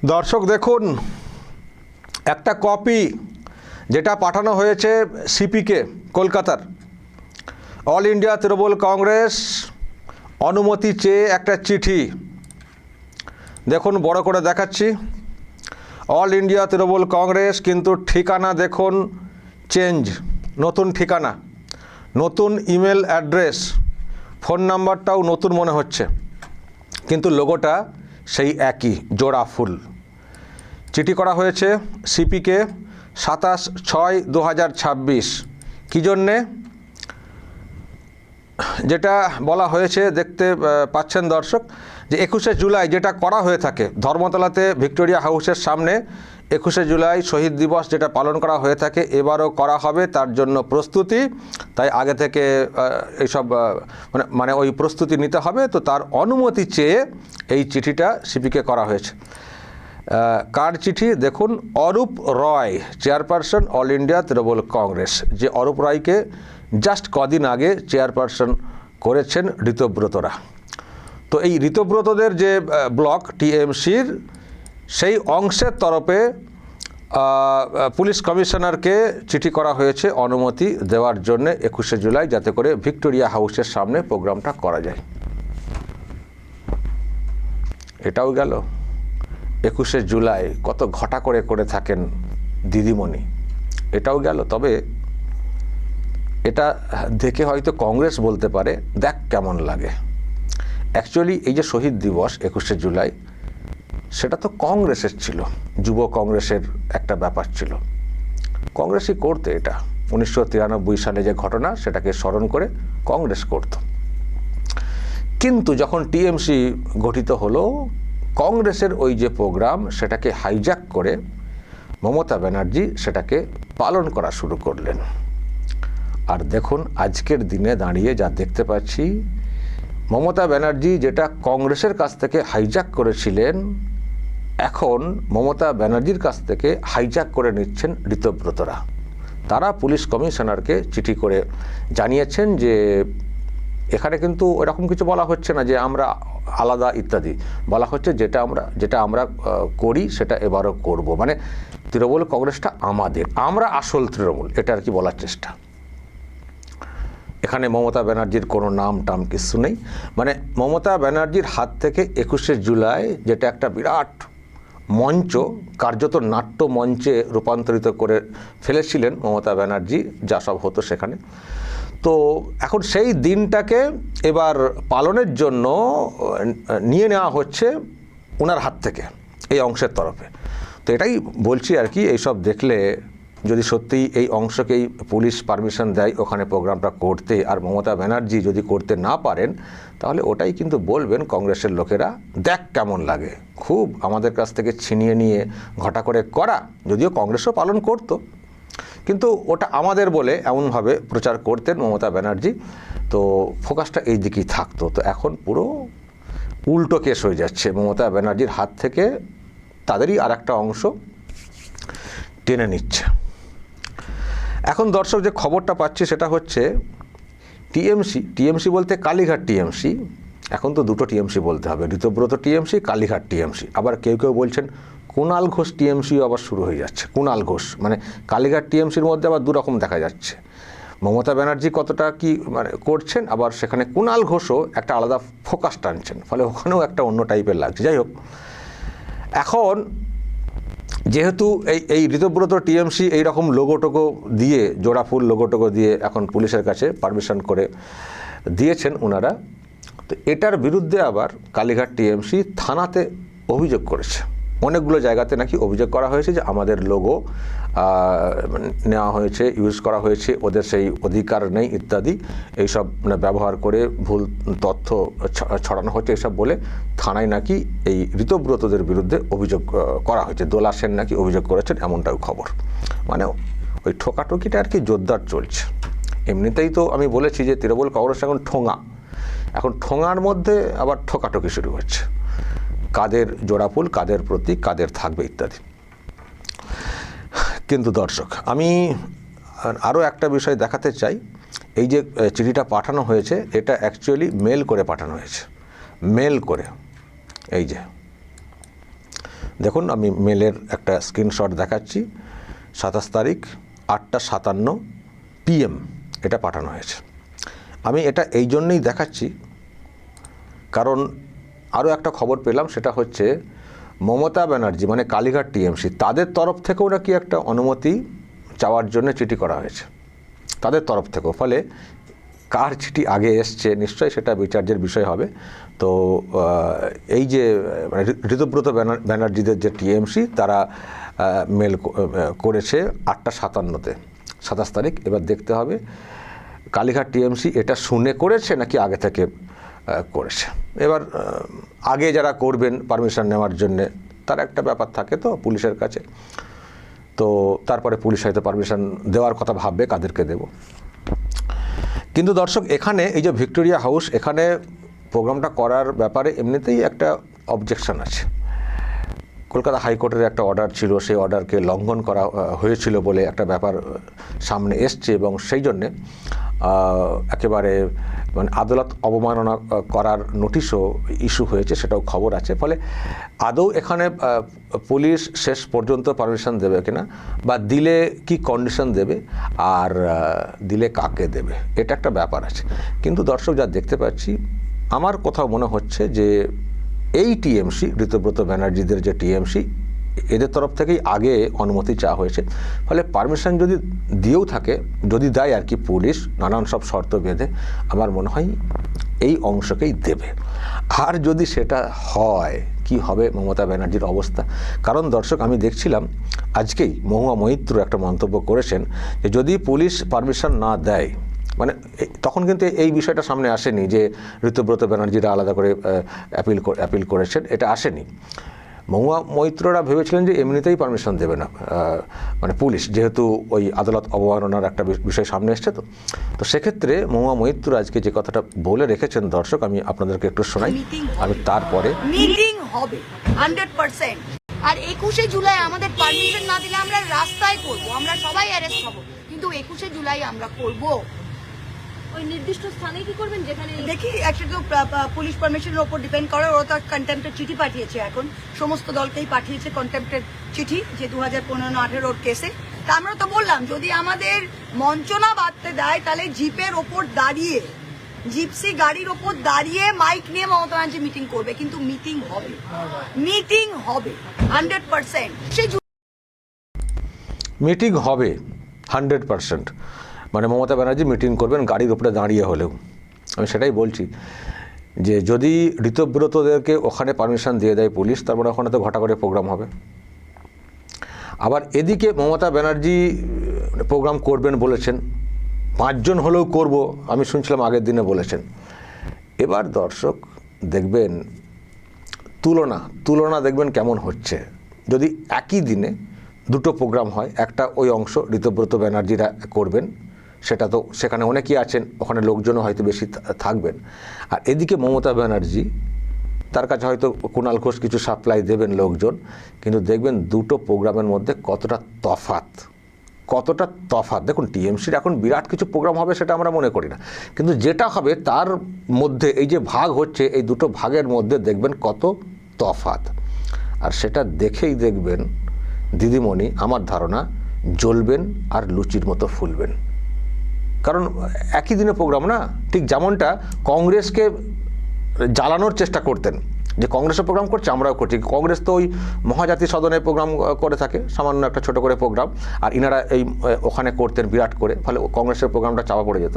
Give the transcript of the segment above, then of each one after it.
দর্শক দেখুন, একটা কপি যেটা পাঠানো হয়েছে সিপিকে, কলকাতার অল ইন্ডিয়া তৃণমূল কংগ্রেস অনুমতি চেয়ে একটা চিঠি। দেখুন, বড় করে দেখাচ্ছি। অল ইন্ডিয়া তৃণমূল কংগ্রেস, কিন্তু ঠিকানা দেখুন চেঞ্জ, নতুন ঠিকানা, নতুন ইমেল অ্যাড্রেস, ফোন নাম্বারটাও নতুন মনে হচ্ছে, কিন্তু লোগোটা সেই একই, জোড়া ফুল। চিঠি করা হয়েছে সিপিকে 27/6/2026। কী জন্যে? যেটা বলা হয়েছে দেখতে পাচ্ছেন দর্শক, যে 21শে জুলাই যেটা করা হয়ে থাকে ধর্মতলাতে ভিক্টোরিয়া হাউসের সামনে, 21শে জুলাই শহীদ দিবস যেটা পালন করা হয়ে থাকে, এবারও করা হবে, তার জন্য প্রস্তুতি। তাই আগে থেকে এইসব মানে ওই প্রস্তুতি নিতে হবে, তো তার অনুমতি চেয়ে এই চিঠিটা সিপিকে করা হয়েছে। কার চিঠি দেখুন, Arup Roy, chairperson all India Trinamool Congress, যে অরূপ রায়কে জাস্ট কদিন আগে চেয়ারপারসন করেছেন ঋতব্রতরা। তো এই ঋতব্রতদের যে ব্লক টিএমসির, সেই অংশের তরফে পুলিশ কমিশনারকে চিঠি করা হয়েছে অনুমতি দেওয়ার জন্য 21শে জুলাই, যাতে করে ভিক্টোরিয়া হাউসের সামনে প্রোগ্রামটা করা যায়। এটাও গেল। 21শে জুলাই কত ঘটা করে থাকেন দিদিমণি, এটাও গেল। তবে এটা দেখে হয়তো কংগ্রেস বলতে পারে, দেখ কেমন লাগে। অ্যাকচুয়ালি এই যে শহীদ দিবস 21শে জুলাই, সেটা তো কংগ্রেসের ছিল, যুব কংগ্রেসের একটা ব্যাপার ছিল। কংগ্রেসই করতে এটা, 1993 সালে যে ঘটনা, সেটাকে স্মরণ করে কংগ্রেস করত। কিন্তু যখন টিএমসি গঠিত হলো, কংগ্রেসের ওই যে প্রোগ্রাম, সেটাকে হাইজ্যাক করে মমতা ব্যানার্জি সেটাকে পালন করা শুরু করলেন। আর দেখুন, আজকের দিনে দাঁড়িয়ে যা দেখতে পাচ্ছি, মমতা ব্যানার্জি যেটা কংগ্রেসের কাছ থেকে হাইজ্যাক করেছিলেন, এখন মমতা ব্যানার্জির কাছ থেকে হাইজ্যাক করে নিচ্ছেন ঋতব্রতরা। তারা পুলিশ কমিশনারকে চিঠি করে জানিয়েছেন যে এখানে কিন্তু এরকম কিছু বলা হচ্ছে না যে আমরা আলাদা ইত্যাদি, বলা হচ্ছে যেটা আমরা করি সেটা এবারও করব। মানে তৃণমূল কংগ্রেসটা আমাদের, আমরা আসল তৃণমূল, এটা আর কি বলার চেষ্টা। এখানে মমতা ব্যানার্জির কোনো নাম টাম কিছু নেই। মানে মমতা ব্যানার্জির হাত থেকে 21শে জুলাই, যেটা একটা বিরাট মঞ্চ, কার্যত নাট্য মঞ্চে রূপান্তরিত করে ফেলেছিলেন মমতা ব্যানার্জি, যা সব হতো সেখানে। তো এখন সেই দিনটাকে এবার পালনের জন্য নিয়ে নেওয়া হচ্ছে ওনার হাত থেকে, এই অংশের তরফে। তো এটাই বলছি আর কি, এইসব দেখলে যদি সত্যিই এই অংশকেই পুলিশ পারমিশন দেয় ওখানে প্রোগ্রামটা করতে, আর মমতা ব্যানার্জি যদি করতে না পারেন, তাহলে ওটাই কিন্তু বলবেন কংগ্রেসের লোকেরা, দেখ কেমন লাগে, খুব আমাদের কাছ থেকে ছিনিয়ে নিয়ে ঘটা করে করা। যদিও কংগ্রেসও পালন করতো, কিন্তু ওটা আমাদের বলে এমনভাবে প্রচার করতেন মমতা ব্যানার্জি, তো ফোকাসটা এই দিকেই থাকতো। তো এখন পুরো উল্টো কেস হয়ে যাচ্ছে, মমতা ব্যানার্জির হাত থেকে তাদেরই আর একটা অংশ টেনে নিচ্ছে। এখন দর্শক যে খবরটা পাচ্ছি সেটা হচ্ছে টিএমসি বলতে কালীঘাট টিএমসি, এখন তো দুটো টিএমসি বলতে হবে, ঋতব্রত টিএমসি, কালীঘাট টিএমসি। আবার কেউ বলছেন কুণাল ঘোষ টিএমসিও আবার শুরু হয়ে যাচ্ছে। কুণাল ঘোষ মানে কালীঘাট টিএমসির মধ্যে আবার দুরকম দেখা যাচ্ছে। মমতা ব্যানার্জি কতটা কি মানে করছেন, আবার সেখানে কুণাল ঘোষও একটা আলাদা ফোকাস টানছেন, ফলে ওখানেও একটা অন্য টাইপের লাগছে। যাই হোক, এখন যেহেতু এই ঋতব্রত টিএমসি এইরকম লোগোটোগো দিয়ে, জোড়া ফুল লোগোটোগো দিয়ে এখন পুলিশের কাছে পারমিশন করে দিয়েছেন ওনারা, তো এটার বিরুদ্ধে আবার কালীঘাট টিএমসি থানাতে অভিযোগ করেছে। অনেকগুলো জায়গাতে নাকি অভিযোগ করা হয়েছে যে আমাদের লোগো নেওয়া হয়েছে, ইউজ করা হয়েছে, ওদের সেই অধিকার নেই ইত্যাদি, এইসব ব্যবহার করে ভুল তথ্য ছড়ানো হচ্ছে, এইসব বলে থানায় নাকি এই ঋতব্রতদের বিরুদ্ধে অভিযোগ করা হয়েছে। দোলা সেন নাকি অভিযোগ করেছেন, এমনটাও খবর। মানে ওই ঠোকাঠুকিটা আর কি জোরদার চলছে। এমনিতেই তো আমি বলেছি যে তৃণমূল কংগ্রেস এখন ঠোঙা, এখন ঠোঙার মধ্যে আবার ঠোকাঠুকি শুরু হচ্ছে, কাদের জোড়াফুল, কাদের প্রতীক, কাদের থাকবে ইত্যাদি। কিন্তু দর্শক, আমি আরও একটা বিষয় দেখাতে চাই। এই যে চিঠিটা পাঠানো হয়েছে, এটা অ্যাকচুয়ালি মেল করে পাঠানো হয়েছে, মেল করে। এই যে দেখুন আমি মেলের একটা স্ক্রিনশট দেখাচ্ছি, 27 তারিখ 8:57 PM এটা পাঠানো হয়েছে। আমি এটা এই জন্যই দেখাচ্ছি কারণ আরও একটা খবর পেলাম, সেটা হচ্ছে মমতা ব্যানার্জি মানে কালীঘাট টিএমসি তাদের তরফ থেকেও নাকি একটা অনুমতি চাওয়ার জন্য চিঠি করা হয়েছে তাদের তরফ থেকেও। ফলে কার চিঠি আগে এসছে নিশ্চয়ই সেটা বিচার্যের বিষয় হবে। তো এই যে ঋতব্রত ব্যানার্জিদের যে টিএমসি তারা মেল করেছে 8:57 27 তারিখ। এবার দেখতে হবে কালীঘাট টিএমসি এটা শুনে করেছে নাকি আগে থেকে করেছে। এবার আগে যারা করবেন পারমিশন নেওয়ার জন্যে তার একটা ব্যাপার থাকে তো পুলিশের কাছে, তো তারপরে পুলিশ হয়তো পারমিশন দেওয়ার কথা ভাববে কাদেরকে দেব। কিন্তু দর্শক এখানে এই যে ভিক্টোরিয়া হাউস এখানে প্রোগ্রামটা করার ব্যাপারে এমনিতেই একটা অবজেকশন আছে। কলকাতা হাইকোর্টের একটা অর্ডার ছিল, সেই অর্ডারকে লঙ্ঘন করা হয়েছিল বলে একটা ব্যাপার সামনে এসছে এবং সেই জন্যে একেবারে মানে আদালত অবমাননা করার নোটিশও ইস্যু হয়েছে, সেটাও খবর আছে। ফলে আদৌ এখানে পুলিশ শেষ পর্যন্ত পারমিশন দেবে কিনা বা দিলে কি কন্ডিশন দেবে আর দিলে কাকে দেবে এটা একটা ব্যাপার আছে। কিন্তু দর্শক যা দেখতে পাচ্ছি আমার কোথাও মনে হচ্ছে যে এই টিএমসি ঋতব্রত ব্যানার্জিদের যে টিএমসি এদের তরফ থেকেই আগে অনুমতি চাওয়া হয়েছে। ফলে পারমিশন যদি দিয়েও থাকে, যদি দেয় আর কি পুলিশ নানান সব শর্ত বেঁধে, আমার মনে হয় এই অংশকেই দেবে। আর যদি সেটা হয় কি হবে মমতা ব্যানার্জির অবস্থা? কারণ দর্শক আমি দেখছিলাম আজকেই মহুয়া মৈত্র একটা মন্তব্য করেছেন যে যদি পুলিশ পারমিশন না দেয়, মানে তখন কিন্তু এই বিষয়টা সামনে আসেনি যে ঋতব্রত ব্যানার্জিরা আলাদা করে অ্যাপিল করেছেন, এটা আসেনি। মহুয়া মৈত্ররা ভেবেছিলেন যে এমনিতেই পারমিশন দেবে না মানে পুলিশ, যেহেতু ওই আদালত অবমাননার একটা বিষয় সামনে এসছে। তো সেক্ষেত্রে মহুয়া মৈত্র আজকে যে কথাটা বলে রেখেছেন দর্শক আমি আপনাদেরকে একটু শোনাই, আমি তারপরে মিটিং হবে 100%। আর 21শে জুলাই আমাদের পারমিশন না দিলে আমরা রাস্তায় করব, আমরা সবাই অ্যারেস্ট হব, কিন্তু 21শে জুলাই আমরা করব। ওই নির্দিষ্ট স্থানে কি করবেন যেখানে দেখি অ্যাকচুয়ালি তো পুলিশ পারমিশনের উপর ডিপেন্ড করে। ওরা তো কন্টেম্পটের চিঠি পাঠিয়েছে, এখন সমস্ত দলকেই পাঠিয়েছে কন্টেম্পটের চিঠি যে 2015-18 কেসে। তা আমরা তো বললাম যদি আমাদের মঞ্চনা বাঁধতে দেয় তাহলে জিপের ওপর দাঁড়িয়ে, জিপসি গাড়ির ওপর দাঁড়িয়ে মাইক নিয়ে মমতা ব্যানার্জি মিটিং করবে, কিন্তু মিটিং হবে, মিটিং হবে 100%। মিটিং হবে 100%, মানে মমতা ব্যানার্জি মিটিং করবেন গাড়ির উপরে দাঁড়িয়ে হলেও। আমি সেটাই বলছি যে যদি ঋতব্রতদেরকে ওখানে পারমিশন দিয়ে দেয় পুলিশ, তারপরে ওখানে তো ঘটা করে প্রোগ্রাম হবে। আবার এদিকে মমতা ব্যানার্জি প্রোগ্রাম করবেন বলেছেন, 5 জন হলেও করব আমি শুনছিলাম আগের দিনে বলেছেন। এবার দর্শক দেখবেন তুলনা দেখবেন কেমন হচ্ছে যদি একই দিনে দুটো প্রোগ্রাম হয়। একটা ওই অংশ ঋতব্রত ব্যানার্জিরা করবেন, সেটা তো সেখানে অনেকেই আছেন, ওখানে লোকজনও হয়তো বেশি থাকবেন। আর এদিকে মমতা ব্যানার্জি তার কাছে হয়তো কুণাল ঘোষ কিছু সাপ্লাই দেবেন লোকজন, কিন্তু দেখবেন দুটো প্রোগ্রামের মধ্যে কতটা তফাৎ। দেখুন টিএমসির এখন বিরাট কিছু প্রোগ্রাম হবে সেটা আমরা মনে করি না, কিন্তু যেটা হবে তার মধ্যে এই যে ভাগ হচ্ছে এই দুটো ভাগের মধ্যে দেখবেন কত তফাৎ। আর সেটা দেখেই দেখবেন দিদিমণি আমার ধারণা জ্বলবেন আর লুচির মতো ফুলবেন। কারণ একই দিনে প্রোগ্রাম না, ঠিক যেমনটা কংগ্রেসকে জ্বালানোর চেষ্টা করতেন যে কংগ্রেসও প্রোগ্রাম করছে আমরাও করছি। কংগ্রেস তো ওই মহাজাতি সদনে প্রোগ্রাম করে থাকে, সামান্য একটা ছোট করে প্রোগ্রাম, আর ইনারা এই ওখানে করতেন বিরাট করে, ফলে কংগ্রেসের প্রোগ্রামটা চাপা পড়ে যেত।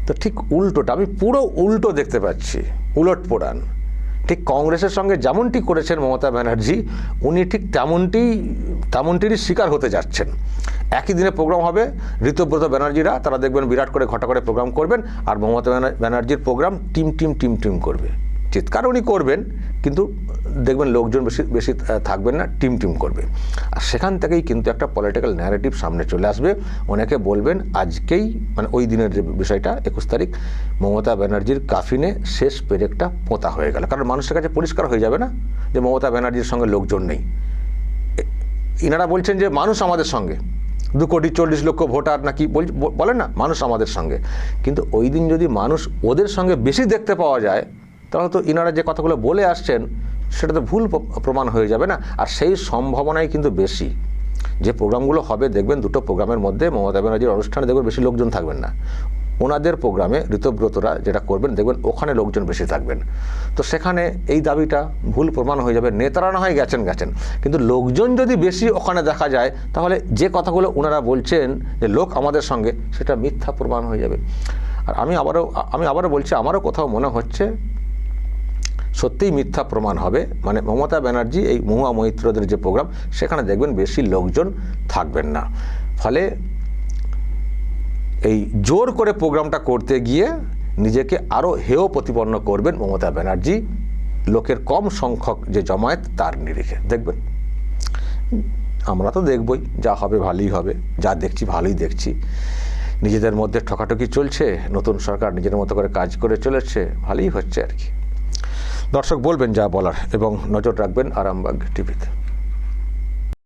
তো ঠিক উল্টোটা আমি পুরো উল্টো দেখতে পাচ্ছি, উলট পোড়ান। ঠিক কংগ্রেসের সঙ্গে যেমনটি করেছেন মমতা ব্যানার্জি, উনি ঠিক তেমনটিরই শিকার হতে যাচ্ছেন। একই দিনে প্রোগ্রাম হবে, ঋতব্রত ব্যানার্জিরা তারা দেখবেন বিরাট করে ঘটা করে প্রোগ্রাম করবেন, আর মমতা ব্যানার্জির প্রোগ্রাম টিম করবে। চিৎকার উনি করবেন, কিন্তু দেখবেন লোকজন বেশি থাকবেন না, টিম করবে। আর সেখান থেকেই কিন্তু একটা পলিটিক্যাল ন্যারেটিভ সামনে চলে আসবে। অনেকে বলবেন আজকেই মানে ওই দিনের যে বিষয়টা 21 তারিখ মমতা ব্যানার্জির কাফিনে শেষ পেরেকটা পোঁতা হয়ে গেল। কারণ মানুষের কাছে পরিষ্কার হয়ে যাবে না যে মমতা ব্যানার্জির সঙ্গে লোকজন নেই। ইনারা বলছেন যে মানুষ আমাদের সঙ্গে, 2,40,00,000 ভোটার নাকি বলেন না, মানুষ আমাদের সঙ্গে। কিন্তু ওই দিন যদি মানুষ ওদের সঙ্গে বেশি দেখতে পাওয়া যায়, তাহলে তো ইনারা যে কথাগুলো বলে আসছেন সেটা তো ভুল প্রমাণ হয়ে যাবে না। আর সেই সম্ভাবনাই কিন্তু বেশি। যে প্রোগ্রামগুলো হবে দেখবেন, দুটো প্রোগ্রামের মধ্যে মমতা ব্যানার্জির অনুষ্ঠানে দেখবেন বেশি লোকজন থাকবেন না, ওনাদের প্রোগ্রামে ঋতব্রতরা যেটা করবেন দেখবেন ওখানে লোকজন বেশি থাকবেন। তো সেখানে এই দাবিটা ভুল প্রমাণ হয়ে যাবে। নেতারা না হয় গেছেন, কিন্তু লোকজন যদি বেশি ওখানে দেখা যায়, তাহলে যে কথাগুলো ওনারা বলছেন যে লোক আমাদের সঙ্গে, সেটা মিথ্যা প্রমাণ হয়ে যাবে। আর আমি আবারও বলছি, আমারও কোথাও মনে হচ্ছে সত্যিই মিথ্যা প্রমাণ হবে। মানে মমতা ব্যানার্জি এই মহুয়া মৈত্রদের যে প্রোগ্রাম, সেখানে দেখবেন বেশি লোকজন থাকবেন না। ফলে এই জোর করে প্রোগ্রামটা করতে গিয়ে নিজেকে আরও হেয় প্রতিপন্ন করবেন মমতা ব্যানার্জি, লোকের কম সংখ্যক যে জমায়েত তার নিরিখে। দেখবেন, আমরা তো দেখবই, যা হবে ভালোই হবে, যা দেখছি ভালোই দেখছি। নিজেদের মধ্যে ঠকাঠকি চলছে, নতুন সরকার নিজের মতো করে কাজ করে চলেছে, ভালোই হচ্ছে আর কি। দর্শক বলবেন যা বলার এবং নজর রাখবেন আরামবাগ টিভিতে।